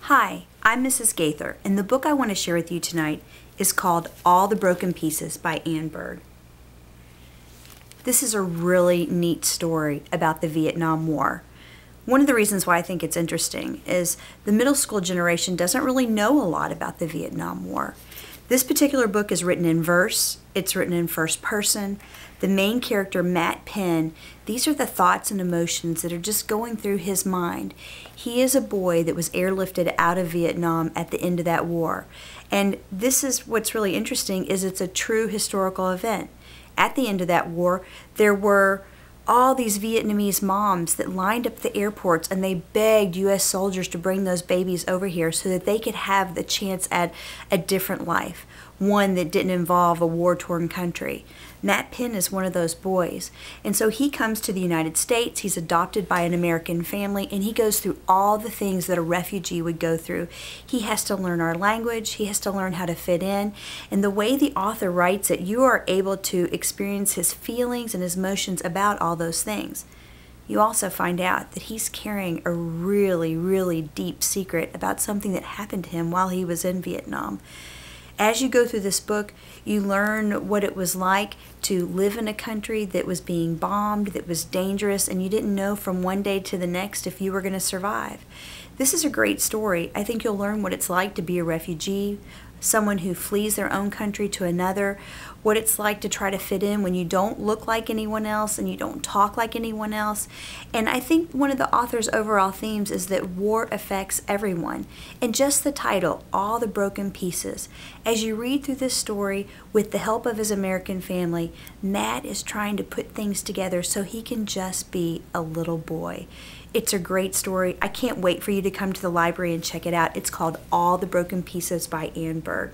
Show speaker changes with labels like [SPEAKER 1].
[SPEAKER 1] Hi, I'm Mrs. Gaither, and the book I want to share with you tonight is called All the Broken Pieces by Anne Bird. This is a really neat story about the Vietnam War. One of the reasons why I think it's interesting is the middle school generation doesn't really know a lot about the Vietnam War. This particular book is written in verse, it's written in first person. The main character, Matt Penn, these are the thoughts and emotions that are just going through his mind. He is a boy that was airlifted out of Vietnam at the end of that war. And this is what's really interesting, is it's a true historical event. At the end of that war, there were all these Vietnamese moms that lined up the airports and they begged U.S. soldiers to bring those babies over here so that they could have the chance at a different life, one that didn't involve a war-torn country. Matt Penn is one of those boys. And so he comes to the United States, he's adopted by an American family, and he goes through all the things that a refugee would go through. He has to learn our language, he has to learn how to fit in, and the way the author writes it, you are able to experience his feelings and his emotions about all those things. You also find out that he's carrying a really, really deep secret about something that happened to him while he was in Vietnam. As you go through this book, you learn what it was like to live in a country that was being bombed, that was dangerous, and you didn't know from one day to the next if you were going to survive. This is a great story. I think you'll learn what it's like to be a refugee, someone who flees their own country to another, what it's like to try to fit in when you don't look like anyone else and you don't talk like anyone else. And I think one of the author's overall themes is that war affects everyone. And just the title, All the Broken Pieces. As you read through this story, with the help of his American family, Matt is trying to put things together so he can just be a little boy. It's a great story. I can't wait for you to come to the library and check it out. It's called All the Broken Pieces by Anne Bird.